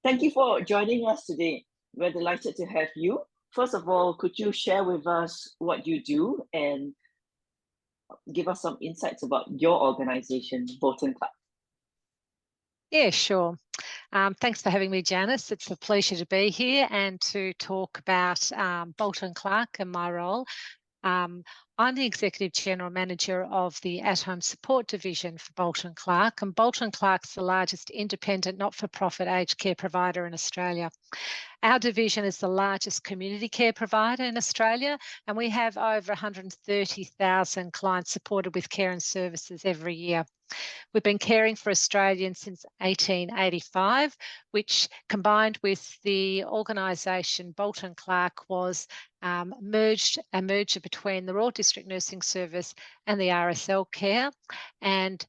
Thank you for joining us today. We're delighted to have you. First of all, could you share with us what you do and give us some insights about your organization, Bolton Clarke? Yeah, sure. Thanks for having me, Janice. It's a pleasure to be here and to talk about Bolton Clarke and my role. I'm the Executive General Manager of the At-Home Support Division for Bolton Clarke, and Bolton Clarke's the largest independent not-for-profit aged care provider in Australia. Our division is the largest community care provider in Australia, and we have over 130,000 clients supported with care and services every year. We've been caring for Australians since 1885, which combined with the organisation Bolton Clarke was a merger between the Royal District Nursing Service and the RSL Care. And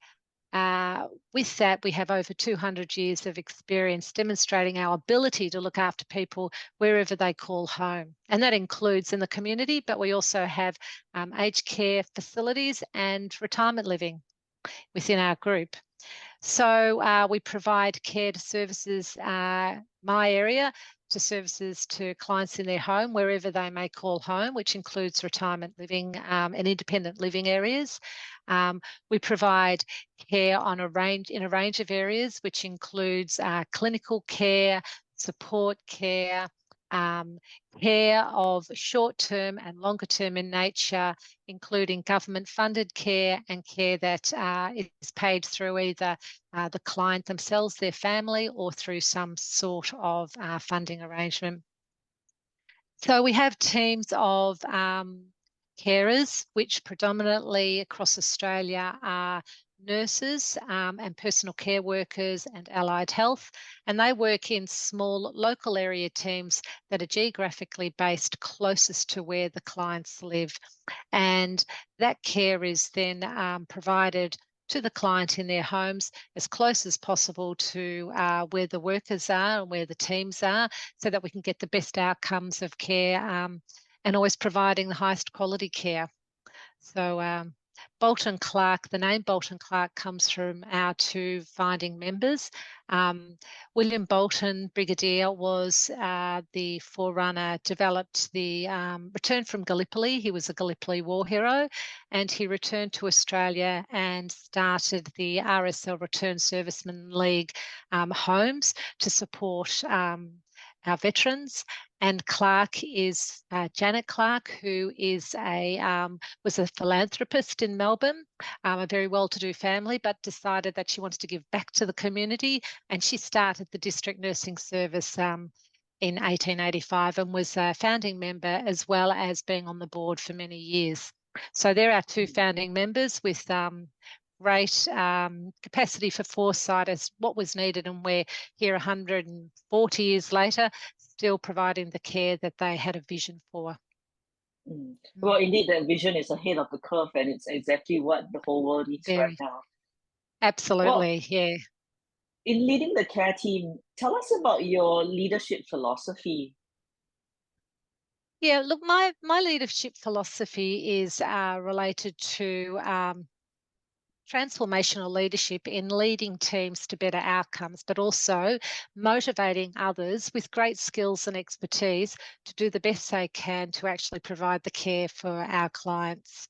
with that, we have over 200 years of experience demonstrating our ability to look after people wherever they call home. And that includes in the community, but we also have aged care facilities and retirement living within our group. So we provide care to services, my area, to services to clients in their home, wherever they may call home, which includes retirement living and independent living areas. We provide care in a range of areas, which includes clinical care, support care, care of short-term and longer-term in nature, including government-funded care and care that is paid through either the client themselves, their family, or through some sort of funding arrangement. So we have teams of carers, which predominantly across Australia are nurses and personal care workers and allied health, and they work in small local area teams that are geographically based closest to where the clients live. And that care is then provided to the client in their homes as close as possible to where the workers are and where the teams are, so that we can get the best outcomes of care and always providing the highest quality care. So Bolton Clarke, the name Bolton Clarke comes from our two founding members. William Bolton, Brigadier, was the forerunner, developed the return from Gallipoli. He was a Gallipoli war hero, and he returned to Australia and started the RSL Return Servicemen League homes to support our veterans. And Clarke is Janet Clarke, who is was a philanthropist in Melbourne, a very well-to-do family, but decided that she wanted to give back to the community, and she started the District Nursing Service in 1885 and was a founding member, as well as being on the board for many years. So there are two founding members with great capacity for foresight as what was needed, and we're here 140 years later, still providing the care that they had a vision for. Well, indeed, that vision is ahead of the curve, and it's exactly what the whole world needs right now. Absolutely, yeah. In leading the care team, tell us about your leadership philosophy. Yeah, look, my leadership philosophy is related to transformational leadership in leading teams to better outcomes, but also motivating others with great skills and expertise to do the best they can to actually provide the care for our clients.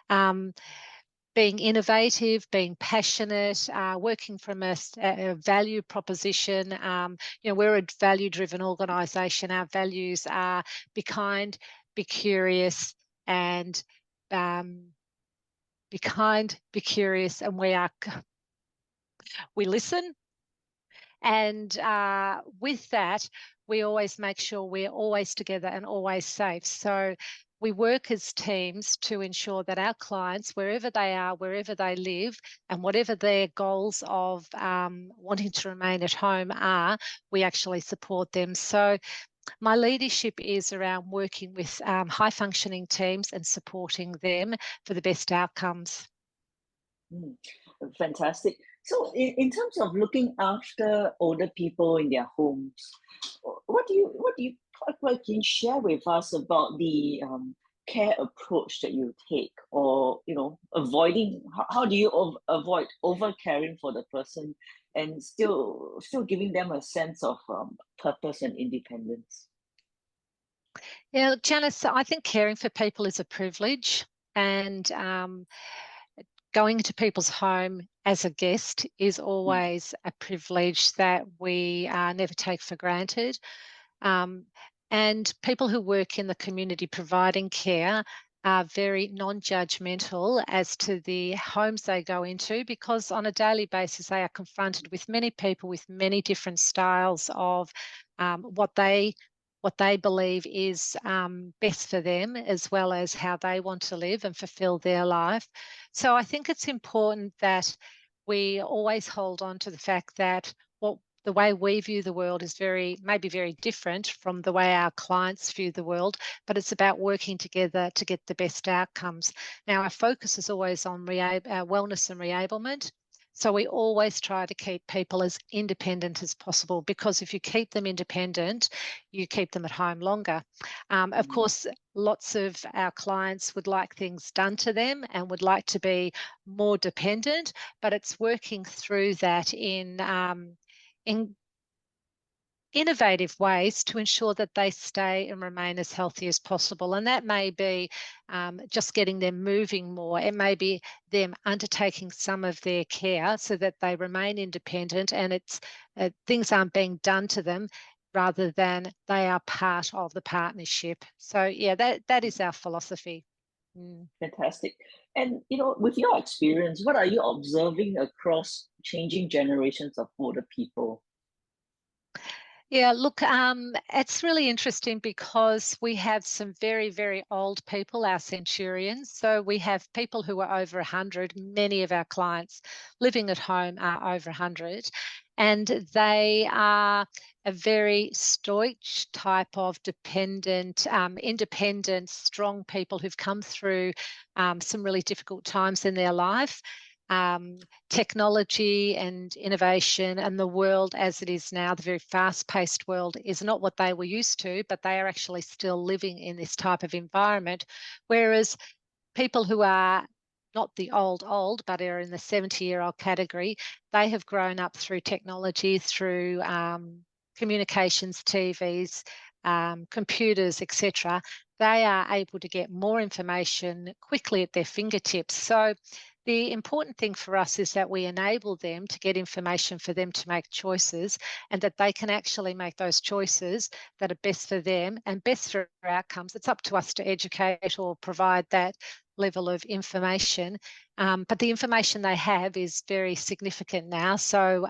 Being innovative, being passionate, working from a value proposition. We're a value-driven organisation. Our values are be kind, be curious, and be kind, be curious, and we listen. And with that, we always make sure we're always together and always safe. So we work as teams to ensure that our clients, wherever they are, wherever they live, and whatever their goals of wanting to remain at home are, we actually support them. So my leadership is around working with high-functioning teams and supporting them for the best outcomes. Fantastic. So in terms of looking after older people in their homes, what can you share with us about the care approach that you take, or avoiding, how do you avoid over caring for the person and still giving them a sense of purpose and independence? Yeah, look, Janice, I think caring for people is a privilege, and going into people's home as a guest is Mm, always a privilege that we never take for granted. Um, and people who work in the community providing care are very non-judgmental as to the homes they go into, because on a daily basis they are confronted with many people with many different styles of what they believe is best for them, as well as how they want to live and fulfill their life. So I think it's important that we always hold on to the fact that what the way we view the world is maybe very different from the way our clients view the world, but it's about working together to get the best outcomes. Now, our focus is always on wellness and reablement. So we always try to keep people as independent as possible, because if you keep them independent, you keep them at home longer. Of mm, course, lots of our clients would like things done to them and would like to be more dependent, but it's working through that in innovative ways to ensure that they stay and remain as healthy as possible. And that may be just getting them moving more. It may be them undertaking some of their care so that they remain independent, and things aren't being done to them rather than they are part of the partnership. So yeah, that is our philosophy. Mm. fantastic. And with your experience, what are you observing across changing generations of older people? Yeah, look, it's really interesting because we have some very, very old people, our centurions. So we have people who are over 100. Many of our clients living at home are over 100. And they are a very stoic type of dependent, independent, strong people who've come through some really difficult times in their life. Um, Technology and innovation and the world as it is now, the very fast-paced world, is not what they were used to, but they are actually still living in this type of environment. Whereas people who are not the old, but are in the 70-year-old category, they have grown up through technology, through communications, TVs, computers, etc. They are able to get more information quickly at their fingertips. So the important thing for us is that we enable them to get information for them to make choices, and that they can actually make those choices that are best for them and best for outcomes. It's up to us to educate or provide that level of information. But the information they have is very significant now. So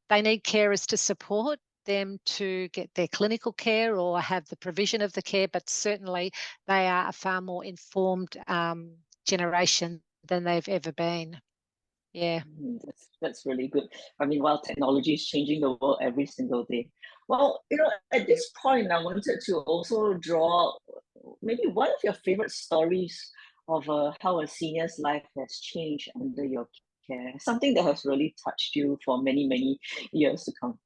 they need carers to support them to get their clinical care or have the provision of the care, but certainly they are a far more informed generation than they've ever been. Yeah. That's really good. I mean, while technology is changing the world every single day. Well, at this point, I wanted to also draw maybe one of your favorite stories of how a senior's life has changed under your care, something that has really touched you for many, many years to come.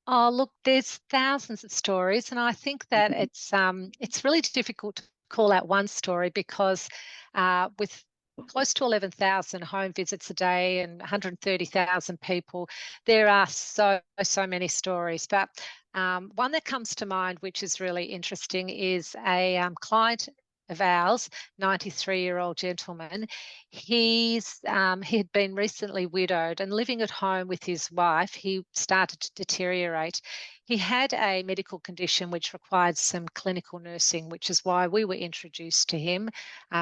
Oh, look, there's thousands of stories, and I think that it's really difficult to call out one story because with close to 11,000 home visits a day and 130,000 people, there are so many stories. But one that comes to mind, which is really interesting, is a client of ours, 93-year-old gentleman. He had been recently widowed and living at home with his wife. He started to deteriorate. He had a medical condition which required some clinical nursing, which is why we were introduced to him.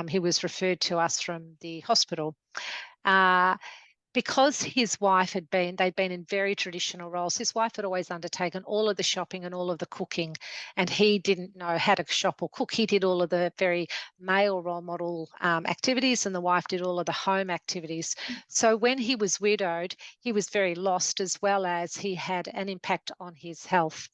He was referred to us from the hospital. Uh, because they'd been in very traditional roles. His wife had always undertaken all of the shopping and all of the cooking, and he didn't know how to shop or cook. He did all of the very male role model activities, and the wife did all of the home activities. So when he was widowed, he was very lost, as well as he had an impact on his health.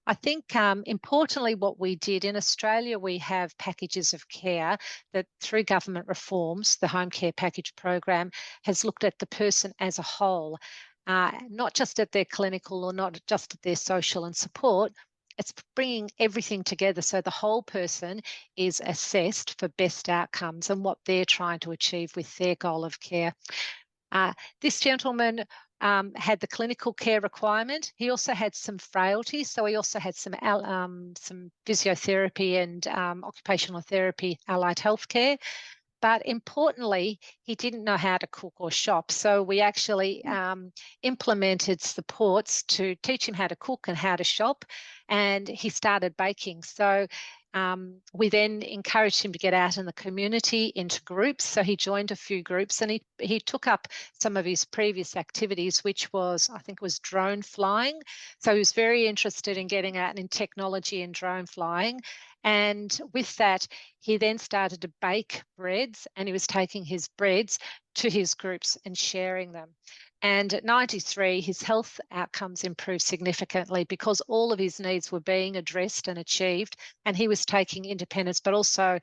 I think importantly, what we did in Australia, we have packages of care that through government reforms, the home care package program has looked at the person as a whole, not just at their clinical or not just at their social and support. It's bringing everything together so the whole person is assessed for best outcomes and what they're trying to achieve with their goal of care. This gentleman had the clinical care requirement. He also had some frailty, so he also had some physiotherapy and occupational therapy, allied health care. But importantly, he didn't know how to cook or shop. So we actually implemented supports to teach him how to cook and how to shop. And he started baking. So we then encouraged him to get out in the community into groups. So he joined a few groups, and he took up some of his previous activities, which was, I think it was drone flying. So he was very interested in getting out in technology and drone flying. And with that, he then started to bake breads, and he was taking his breads to his groups and sharing them. And at 93, his health outcomes improved significantly because all of his needs were being addressed and achieved, and he was taking independence, but also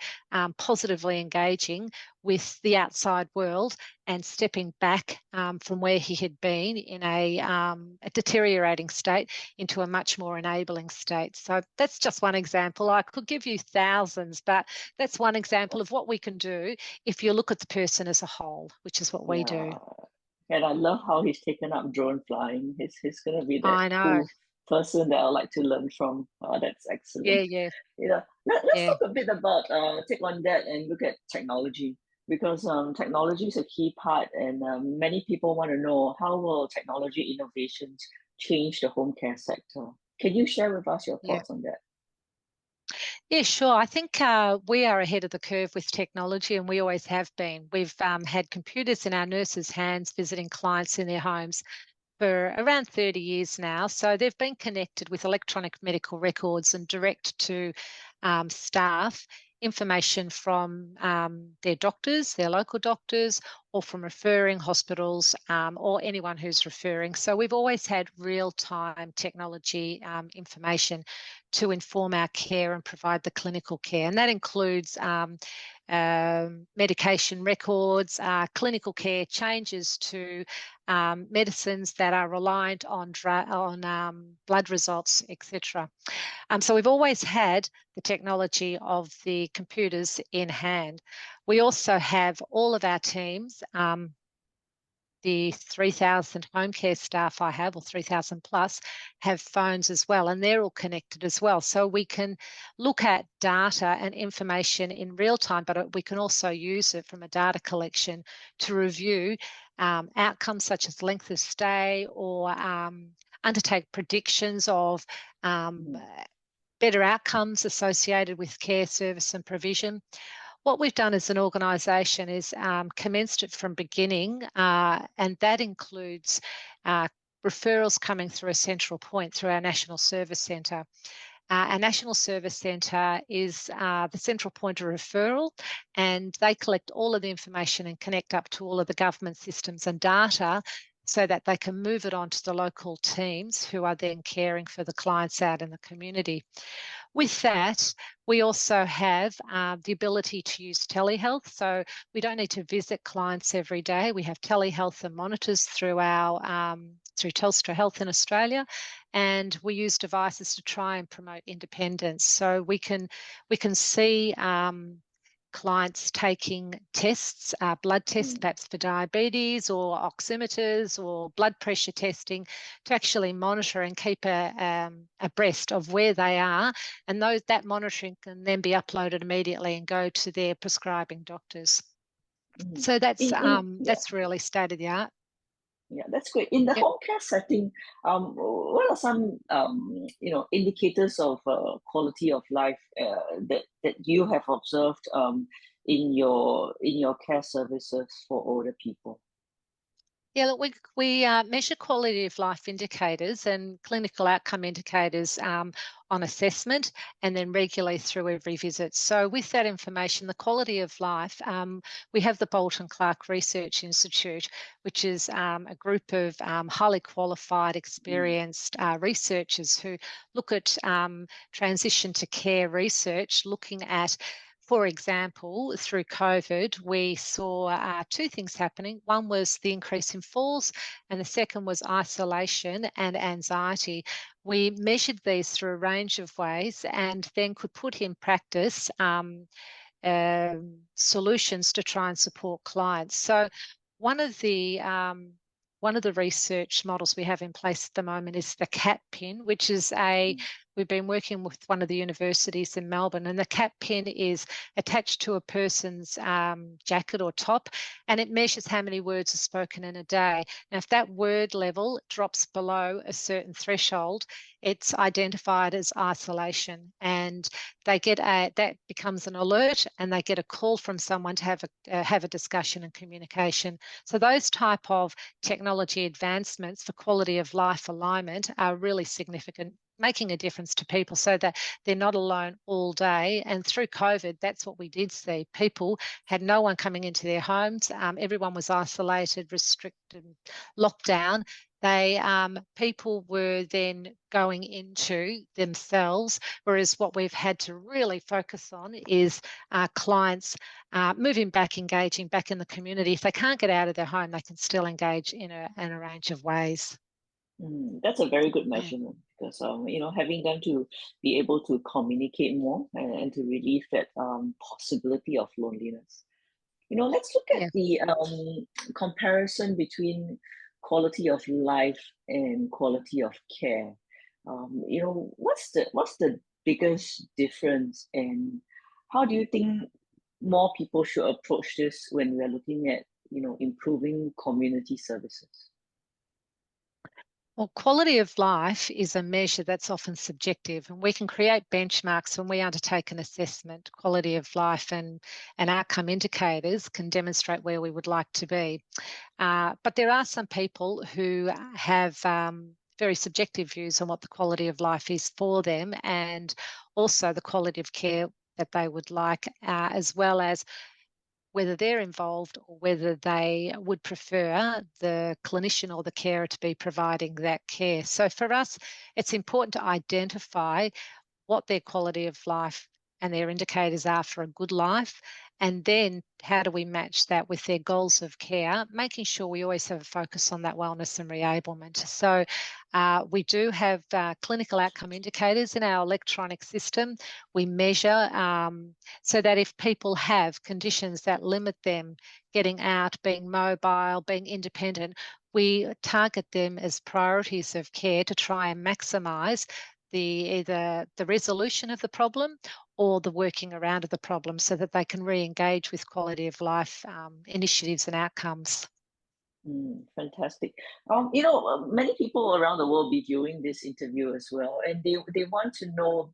positively engaging with the outside world and stepping back from where he had been in a deteriorating state into a much more enabling state. So that's just one example. I could give you thousands, but that's one example of what we can do if you look at the person as a whole, which is what we do. And I love how he's taken up drone flying. He's going to be that I know. cool person that I like to learn from. That's excellent. Yeah. Let's Yeah. talk a bit about take on that and look at technology, because technology is a key part, and many people want to know how will technology innovations change the home care sector. Can you share with us your Yeah. thoughts on that? Yeah, sure. I think we are ahead of the curve with technology, and we always have been. We've had computers in our nurses' hands visiting clients in their homes for around 30 years now. So they've been connected with electronic medical records and direct to staff information from their doctors, their local doctors, or from referring hospitals, or anyone who's referring. So we've always had real-time technology information to inform our care and provide the clinical care. And that includes medication records, clinical care changes to medicines that are reliant on blood results, etc. So we've always had the technology of the computers in hand. We also have all of our teams, the 3,000 home care staff I have, or 3,000 plus, have phones as well, and they're all connected as well. So we can look at data and information in real time, but we can also use it from a data collection to review outcomes such as length of stay, or undertake predictions of better outcomes associated with care, service and provision. What we've done as an organisation is commenced it from beginning, and that includes referrals coming through a central point through our National Service Centre. Our National Service Centre is the central point of referral, and they collect all of the information and connect up to all of the government systems and data so that they can move it on to the local teams who are then caring for the clients out in the community. With that, we also have the ability to use telehealth. So we don't need to visit clients every day. We have telehealth and monitors through our through Telstra Health in Australia, and we use devices to try and promote independence. So we can see clients taking tests, blood tests, perhaps for diabetes or oximeters or blood pressure testing, to actually monitor and keep abreast of where they are. And that monitoring can then be uploaded immediately and go to their prescribing doctors. So that's really state of the art. Yeah, that's great. In the home care setting, what are some indicators of quality of life that you have observed in your care services for older people? Yeah, look, we measure quality of life indicators and clinical outcome indicators on assessment, and then regularly through every visit. So with that information, the quality of life, we have the Bolton Clarke Research Institute, which is a group of highly qualified, experienced researchers who look at transition to care research, looking at, for example, through COVID, we saw two things happening. One was the increase in falls, and the second was isolation and anxiety. We measured these through a range of ways, and then could put in practice solutions to try and support clients. So one of the research models we have in place at the moment is the CAT pin, which is we've been working with one of the universities in Melbourne, and the CAT pin is attached to a person's jacket or top, and it measures how many words are spoken in a day. Now, if that word level drops below a certain threshold, it's identified as isolation, and they get that becomes an alert, and they get a call from someone to have a discussion and communication. So those type of technology advancements for quality of life alignment are really significant, making a difference to people so that they're not alone all day. And through COVID, that's what we did see. People had no one coming into their homes. Everyone was isolated, restricted, locked down. People were then going into themselves, whereas what we've had to really focus on is clients moving back, engaging back in the community. If they can't get out of their home, they can still engage in a range of ways. That's a very good measurement because having them to be able to communicate more and to relieve that possibility of loneliness. Let's look at the comparison between quality of life and quality of care. What's the biggest difference, and how do you think more people should approach this when we're looking at improving community services? Well, quality of life is a measure that's often subjective, and we can create benchmarks when we undertake an assessment. Quality of life and outcome indicators can demonstrate where we would like to be. But there are some people who have very subjective views on what the quality of life is for them, and also the quality of care that they would like, as well as whether they're involved or whether they would prefer the clinician or the carer to be providing that care. So for us, it's important to identify what their quality of life and their indicators are for a good life, and then how do we match that with their goals of care, making sure we always have a focus on that wellness and reablement. So we do have clinical outcome indicators in our electronic system. We measure so that if people have conditions that limit them getting out, being mobile, being independent, we target them as priorities of care to try and maximise either the resolution of the problem or the working around of the problem, so that they can re-engage with quality of life initiatives and outcomes. Fantastic. Many people around the world be viewing this interview as well, and they want to know,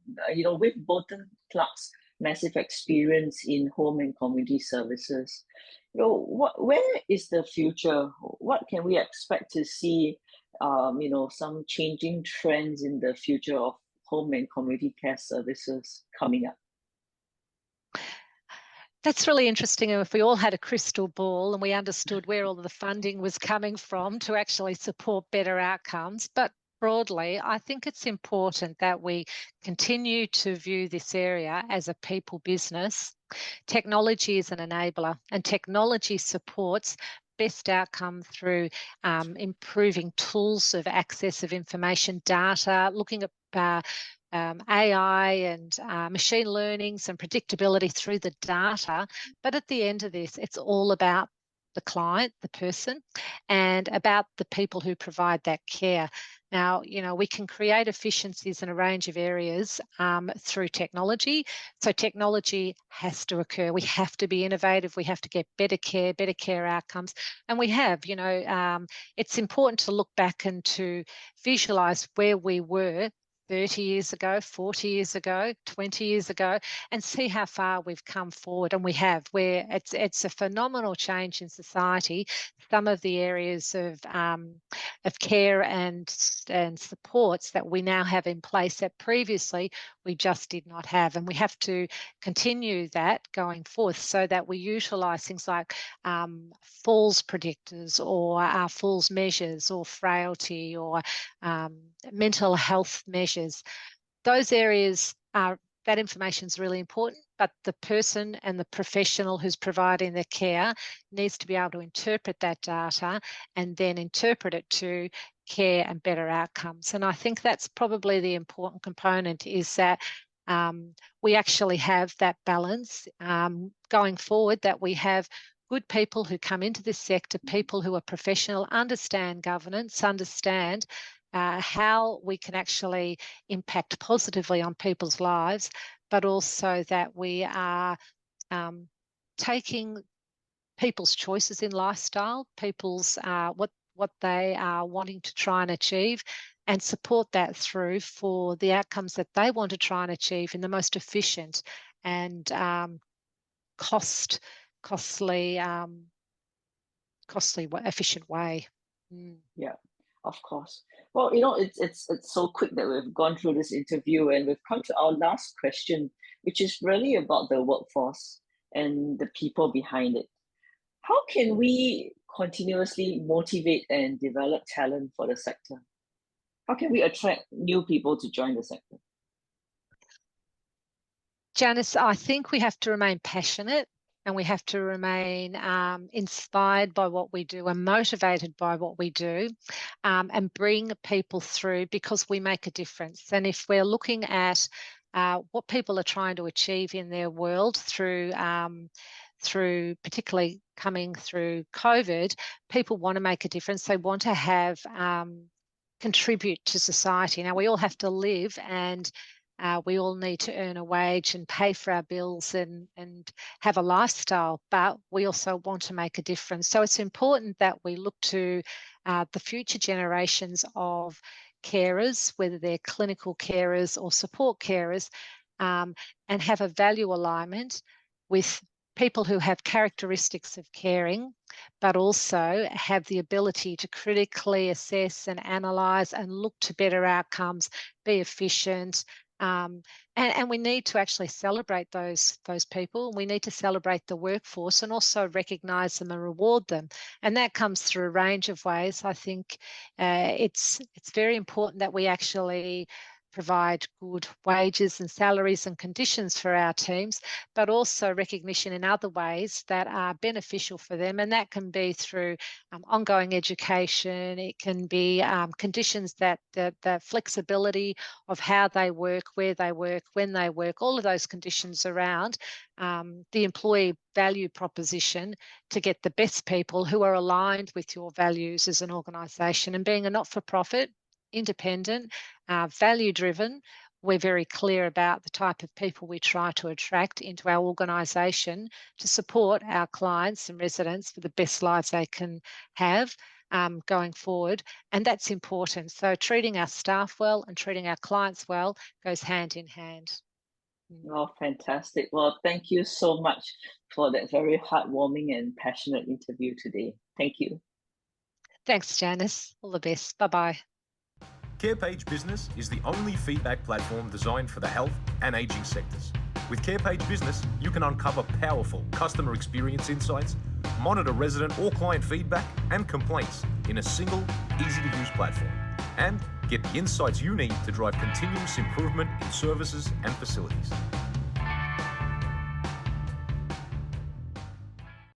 with Bolton Clarke's massive experience in home and community services, where is the future? What can we expect to see? Some changing trends in the future of home and community care services coming up. That's really interesting. If we all had a crystal ball and we understood where all of the funding was coming from to actually support better outcomes. But broadly, I think it's important that we continue to view this area as a people business. Technology is an enabler, and technology supports best outcome through improving tools of access of information, data, looking at AI and machine learning, some predictability through the data. But at the end of this, it's all about the client, the person, and about the people who provide that care. Now, we can create efficiencies in a range of areas through technology. So technology has to occur. We have to be innovative. We have to get better care outcomes. And we have, it's important to look back and to visualize where we were 30 years ago, 40 years ago, 20 years ago, and see how far we've come forward. And we have, where it's a phenomenal change in society. Some of the areas of care and supports that we now have in place that previously we just did not have. And we have to continue that going forth so that we utilise things like falls predictors or falls measures or frailty or mental health measures. Those areas that information is really important, but the person and the professional who's providing the care needs to be able to interpret that data and then interpret it to care and better outcomes. And I think that's probably the important component, is that we actually have that balance going forward, that we have good people who come into this sector, people who are professional, understand governance, understand how we can actually impact positively on people's lives, but also that we are taking people's choices in lifestyle, people's what they are wanting to try and achieve, and support that through for the outcomes that they want to try and achieve in the most efficient and costly, efficient way. Yeah, of course. Well, it's so quick that we've gone through this interview and we've come to our last question, which is really about the workforce and the people behind it. How can we continuously motivate and develop talent for the sector? How can we attract new people to join the sector? Janice, I think we have to remain passionate and we have to remain inspired by what we do and motivated by what we do, and bring people through because we make a difference. And if we're looking at what people are trying to achieve in their world through particularly coming through COVID, people want to make a difference. They want to have contribute to society. Now, we all have to live, and we all need to earn a wage and pay for our bills and have a lifestyle, but we also want to make a difference. So it's important that we look to the future generations of carers, whether they're clinical carers or support carers, and have a value alignment with people who have characteristics of caring, but also have the ability to critically assess and analyse and look to better outcomes, be efficient. And we need to actually celebrate those people. We need to celebrate the workforce and also recognise them and reward them. And that comes through a range of ways. I think it's very important that we actually provide good wages and salaries and conditions for our teams, but also recognition in other ways that are beneficial for them. And that can be through ongoing education. It can be conditions that the flexibility of how they work, where they work, when they work, all of those conditions around the employee value proposition to get the best people who are aligned with your values as an organisation. And being a not-for-profit, independent, value-driven, we're very clear about the type of people we try to attract into our organisation to support our clients and residents for the best lives they can have going forward. And that's important. So treating our staff well and treating our clients well goes hand in hand. Oh, fantastic. Well, thank you so much for that very heartwarming and passionate interview today. Thank you. Thanks, Janice. All the best. Bye-bye. CarePage Business is the only feedback platform designed for the health and ageing sectors. With CarePage Business, you can uncover powerful customer experience insights, monitor resident or client feedback and complaints in a single, easy-to-use platform, and get the insights you need to drive continuous improvement in services and facilities.